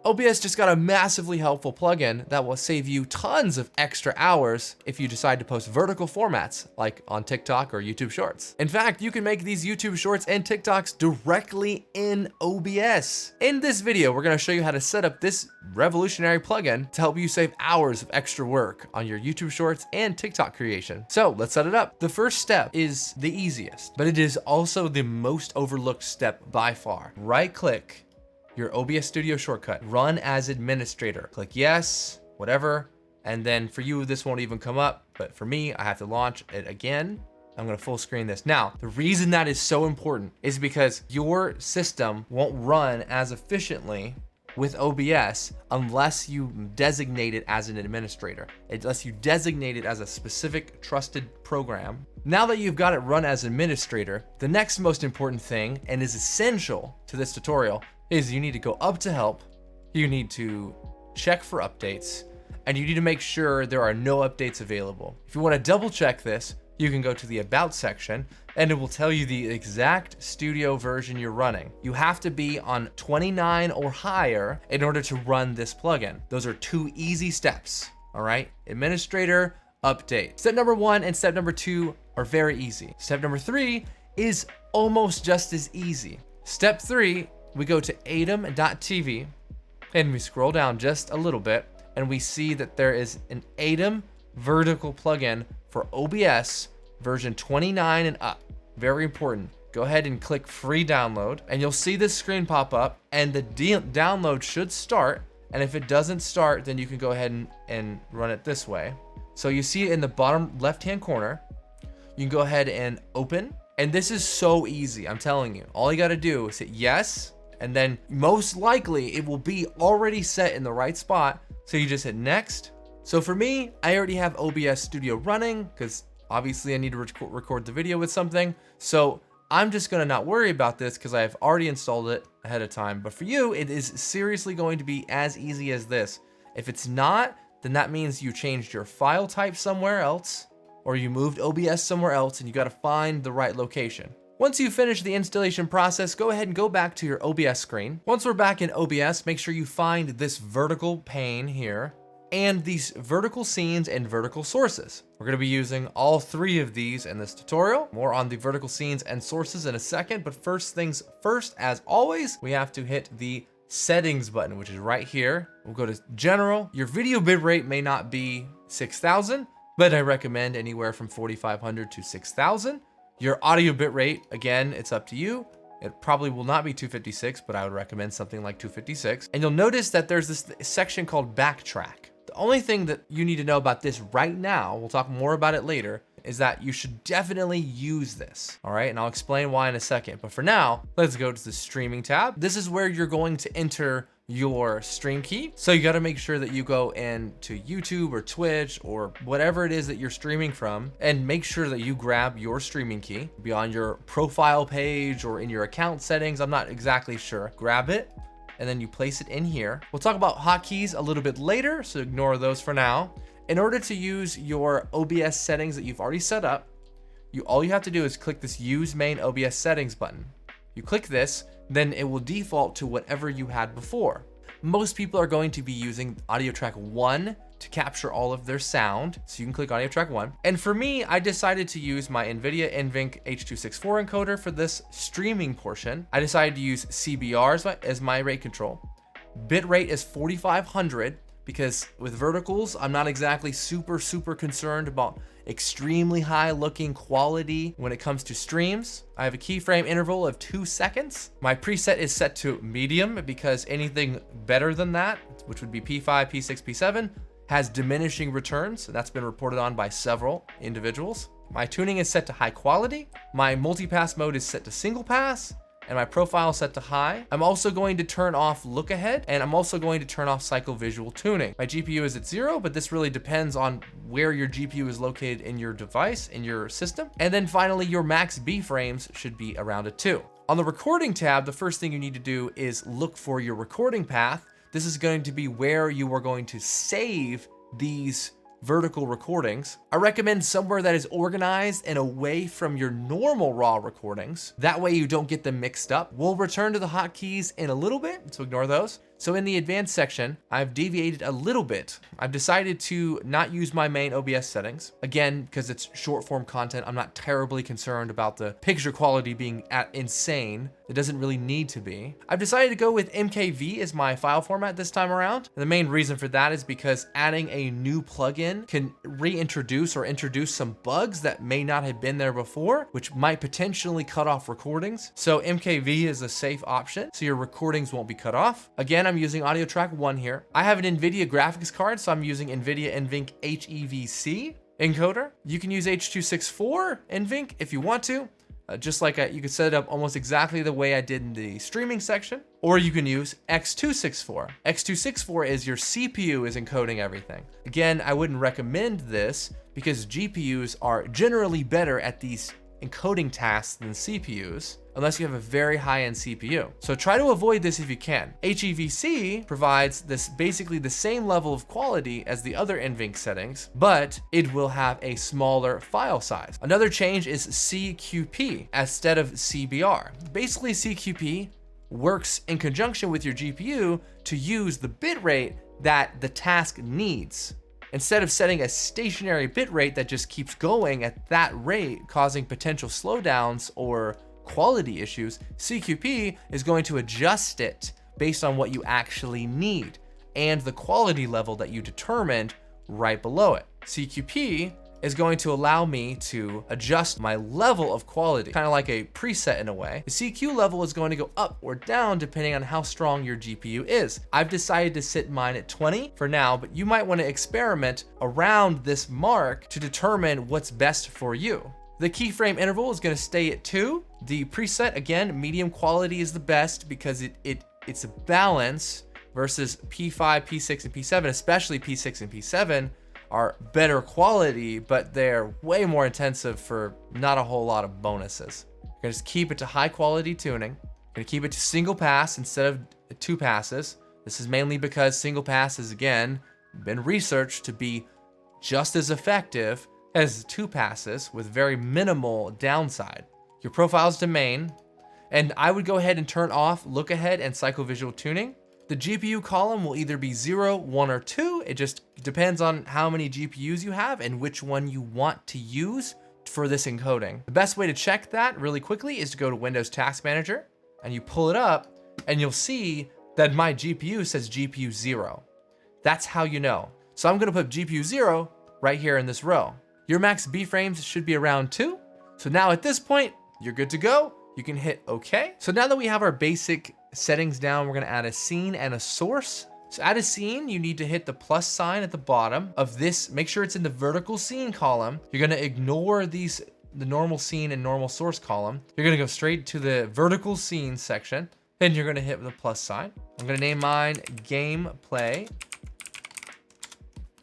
OBS just got a massively helpful plugin that will save you tons of extra hours if you decide to post vertical formats like on TikTok or YouTube Shorts. In fact, you can make these YouTube Shorts and TikToks directly in OBS. In this video, we're gonna show you how to set up this revolutionary plugin to help you save hours of extra work on your YouTube Shorts and TikTok creation. So let's set it up. The first step is the easiest, but it is also the most overlooked step by far. Right-click your OBS Studio shortcut, run as administrator. Click yes, whatever, and then for you, this won't even come up, but for me, I have to launch it again. I'm gonna full screen this. Now, the reason that is so important is because your system won't run as efficiently with OBS unless you designate it as an administrator, unless you designate it as a specific trusted program. Now that you've got it run as administrator, the next most important thing, and is essential to this tutorial, is you need to go up to help, you need to check for updates, and you need to make sure there are no updates available. If you want to double check this, you can go to the About section and it will tell you the exact studio version you're running. You have to be on 29 or higher in order to run this plugin. Those are 2 easy steps, all right? Administrator, update. Step number 1 and step number 2 are very easy. Step number 3 is almost just as easy. Step 3, we go to atom.tv and we scroll down just a little bit and we see that there is an Atom vertical plugin for OBS version 29 and up. Very important. Go ahead and click free download and you'll see this screen pop up and the download should start. And if it doesn't start, then you can go ahead and run it this way. So you see it in the bottom left-hand corner, you can go ahead and open. And this is so easy, I'm telling you. All you gotta do is hit yes, and then most likely it will be already set in the right spot. So you just hit next. So for me, I already have OBS Studio running because obviously I need to record the video with something. So I'm just gonna not worry about this because I have already installed it ahead of time. But for you, it is seriously going to be as easy as this. If it's not, then that means you changed your file type somewhere else, or you moved OBS somewhere else and you gotta find the right location. Once you finish the installation process, go ahead and go back to your OBS screen. Once we're back in OBS, make sure you find this vertical pane here and these vertical scenes and vertical sources. We're gonna be using all 3 of these in this tutorial. More on the vertical scenes and sources in a second, but first things first, as always, we have to hit the settings button, which is right here. We'll go to general. Your video bitrate may not be 6,000, but I recommend anywhere from 4,500 to 6,000. Your audio bitrate, again, it's up to you. It probably will not be 256, but I would recommend something like 256. And you'll notice that there's this section called Backtrack. The only thing that you need to know about this right now, we'll talk more about it later, is that you should definitely use this, all right? And I'll explain why in a second. But for now, let's go to the streaming tab. This is where you're going to enter your stream key. So you gotta make sure that you go into YouTube or Twitch or whatever it is that you're streaming from and make sure that you grab your streaming key. Be on your profile page or in your account settings, I'm not exactly sure. Grab it and then you place it in here. We'll talk about hotkeys a little bit later, so ignore those for now. In order to use your OBS settings that you've already set up, all you have to do is click this Use Main OBS Settings button. You click this, then it will default to whatever you had before. Most people are going to be using audio track 1 to capture all of their sound. So you can click audio track 1. And for me, I decided to use my NVIDIA NVENC H.264 encoder for this streaming portion. I decided to use CBR as my rate control. Bitrate is 4,500 because with verticals, I'm not exactly super concerned about extremely high looking quality when it comes to streams. I have a keyframe interval of 2 seconds. My preset is set to medium because anything better than that, which would be P5, P6, P7, has diminishing returns. That's been reported on by several individuals. My tuning is set to high quality. My multipass mode is set to single pass. And my profile set to high. I'm also going to turn off look ahead, and I'm also going to turn off cycle visual tuning. My GPU is at 0, but this really depends on where your GPU is located in your device, in your system. And then finally, your max B frames should be around a 2. On the recording tab, the first thing you need to do is look for your recording path. This is going to be where you are going to save these vertical recordings. I recommend somewhere that is organized and away from your normal raw recordings. That way you don't get them mixed up. We'll return to the hotkeys in a little bit, so ignore those. So in the advanced section, I've deviated a little bit. I've decided to not use my main OBS settings. Again, because it's short form content, I'm not terribly concerned about the picture quality being at insane. It doesn't really need to be. I've decided to go with MKV as my file format this time around. And the main reason for that is because adding a new plugin can reintroduce or introduce some bugs that may not have been there before, which might potentially cut off recordings. So MKV is a safe option, so your recordings won't be cut off. Again, I'm using audio track 1 here. I have an NVIDIA graphics card, so I'm using NVIDIA NVENC HEVC encoder. You can use H.264 NVENC if you want to. Just like you could set it up almost exactly the way I did in the streaming section, or you can use X.264. X.264 is your CPU is encoding everything. Again, I wouldn't recommend this because GPUs are generally better at these encoding tasks than CPUs, unless you have a very high-end CPU. So try to avoid this if you can. HEVC provides this basically the same level of quality as the other NVENC settings, but it will have a smaller file size. Another change is CQP instead of CBR. Basically, CQP works in conjunction with your GPU to use the bitrate that the task needs. Instead of setting a stationary bitrate that just keeps going at that rate, causing potential slowdowns or quality issues, CQP is going to adjust it based on what you actually need and the quality level that you determined right below it. CQP is going to allow me to adjust my level of quality, kind of like a preset in a way. The CQ level is going to go up or down depending on how strong your GPU is. I've decided to sit mine at 20 for now, but you might want to experiment around this mark to determine what's best for you. The keyframe interval is going to stay at 2. The preset, again, medium quality is the best because it's a balance versus P5, P6, and P7, especially P6 and P7 are better quality, but they're way more intensive for not a whole lot of bonuses. You're gonna just keep it to high quality tuning. You're gonna keep it to single pass instead of 2 passes. This is mainly because single pass has, again, been researched to be just as effective as 2 passes with very minimal downside. Your profiles to main, and I would go ahead and turn off look ahead and psychovisual tuning. The GPU column will either be 0, 1, or 2. It just depends on how many GPUs you have and which one you want to use for this encoding. The best way to check that really quickly is to go to Windows Task Manager and you pull it up and you'll see that my GPU says GPU 0. That's how you know. So I'm gonna put GPU 0 right here in this row. Your max B frames should be around 2. So now at this point, you're good to go. You can hit OK. So now that we have our basic settings down, we're gonna add a scene and a source. So add a scene, you need to hit the plus sign at the bottom of this. Make sure it's in the vertical scene column. You're gonna ignore the normal scene and normal source column. You're gonna go straight to the vertical scene section. Then you're gonna hit the plus sign. I'm gonna name mine gameplay.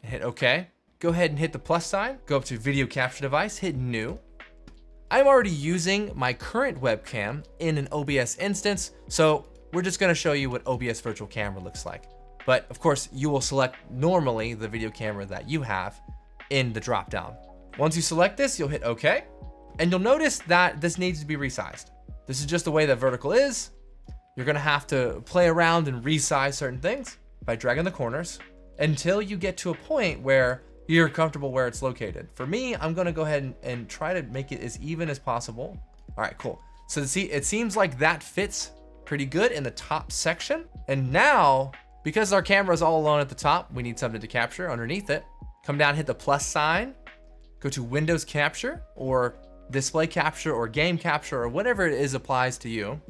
Hit OK. Go ahead and hit the plus sign. Go up to video capture device, hit new. I'm already using my current webcam in an OBS instance, so we're just gonna show you what OBS virtual camera looks like. But of course, you will select normally the video camera that you have in the dropdown. Once you select this, you'll hit OK, and you'll notice that this needs to be resized. This is just the way that vertical is. You're gonna have to play around and resize certain things by dragging the corners until you get to a point where you're comfortable where it's located. For me, I'm gonna go ahead and try to make it as even as possible. All right, cool. So see, it seems like that fits pretty good in the top section. And now, because our camera is all alone at the top, we need something to capture underneath it. Come down, hit the plus sign, go to Windows Capture or Display Capture or Game Capture or whatever it is applies to you.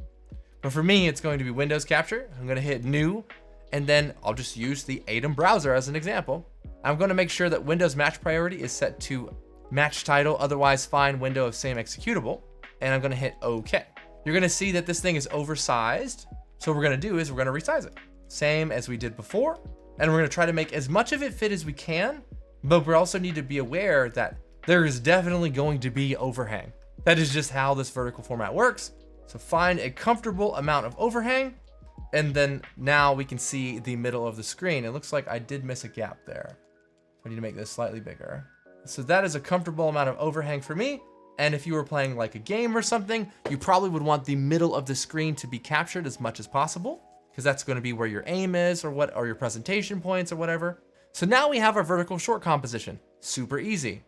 But for me, it's going to be Windows Capture. I'm gonna hit New, and then I'll just use the ATEM browser as an example. I'm gonna make sure that Windows Match Priority is set to Match Title, otherwise find window of same executable, and I'm gonna hit OK. You're gonna see that this thing is oversized. So what we're gonna do is we're gonna resize it. Same as we did before, and we're gonna try to make as much of it fit as we can, but we also need to be aware that there is definitely going to be overhang. That is just how this vertical format works. So find a comfortable amount of overhang, and then now we can see the middle of the screen. It looks like I did miss a gap there. I need to make this slightly bigger. So that is a comfortable amount of overhang for me. And if you were playing like a game or something, you probably would want the middle of the screen to be captured as much as possible. because that's going to be where your aim is or your presentation points or whatever. So now we have our vertical short composition. Super easy.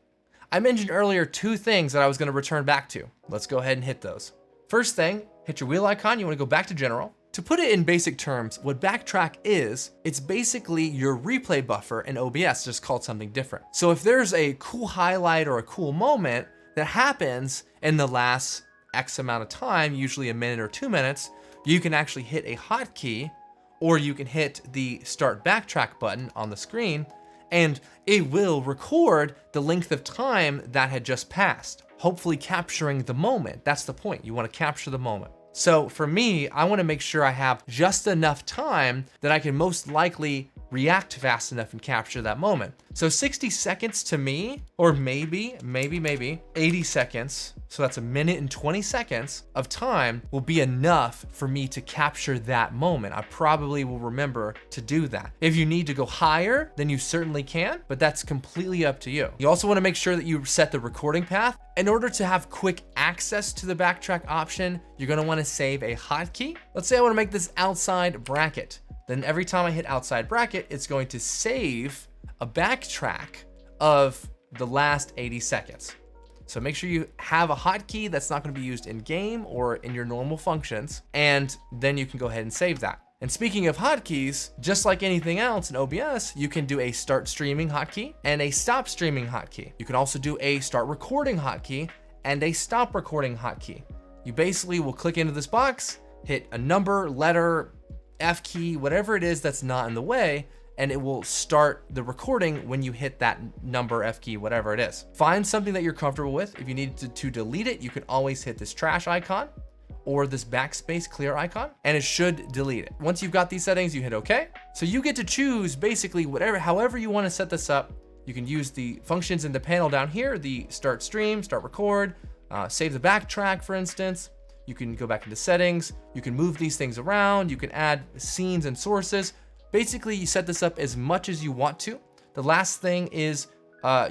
I mentioned earlier 2 things that I was going to return back to. Let's go ahead and hit those. First thing, hit your wheel icon. You want to go back to general. To put it in basic terms, what Backtrack is, it's basically your replay buffer in OBS, just called something different. So if there's a cool highlight or a cool moment that happens in the last X amount of time, usually a minute or 2 minutes, you can actually hit a hotkey, or you can hit the Start Backtrack button on the screen, and it will record the length of time that had just passed, hopefully capturing the moment. That's the point. You want to capture the moment. So for me, I want to make sure I have just enough time that I can most likely react fast enough and capture that moment. So 60 seconds to me, or maybe 80 seconds, so that's a minute and 20 seconds of time, will be enough for me to capture that moment. I probably will remember to do that. If you need to go higher, then you certainly can, but that's completely up to you. You also want to make sure that you set the recording path. In order to have quick access to the backtrack option, you're going to want to save a hotkey. Let's say I want to make this outside bracket. Then every time I hit outside bracket, it's going to save a backtrack of the last 80 seconds. So make sure you have a hotkey that's not going to be used in game or in your normal functions, and then you can go ahead and save that. And speaking of hotkeys, just like anything else in OBS, you can do a start streaming hotkey and a stop streaming hotkey. You can also do a start recording hotkey and a stop recording hotkey. You basically will click into this box, hit a number, letter, F key, whatever it is that's not in the way, and it will start the recording when you hit that number, F key, whatever it is. Find something that you're comfortable with. If you need to delete it, you can always hit this trash icon or this backspace clear icon, and it should delete it. Once you've got these settings, you hit OK. So you get to choose basically however you want to set this up. You can use the functions in the panel down here, the start stream, start record, save the backtrack, for instance. You can go back into settings. You can move these things around. You can add scenes and sources. Basically, you set this up as much as you want to. The last thing is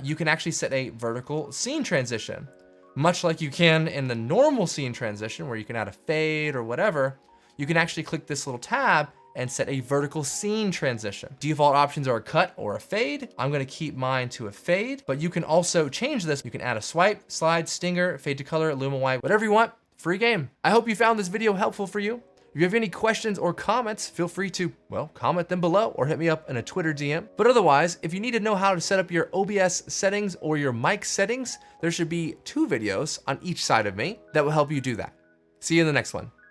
you can actually set a vertical scene transition. Much like you can in the normal scene transition where you can add a fade or whatever, you can actually click this little tab and set a vertical scene transition. Default options are a cut or a fade. I'm gonna keep mine to a fade, but you can also change this. You can add a swipe, slide, stinger, fade to color, luma white, whatever you want. Free game. I hope you found this video helpful for you. If you have any questions or comments, feel free to, well, comment them below or hit me up in a Twitter DM. But otherwise, if you need to know how to set up your OBS settings or your mic settings, there should be 2 videos on each side of me that will help you do that. See you in the next one.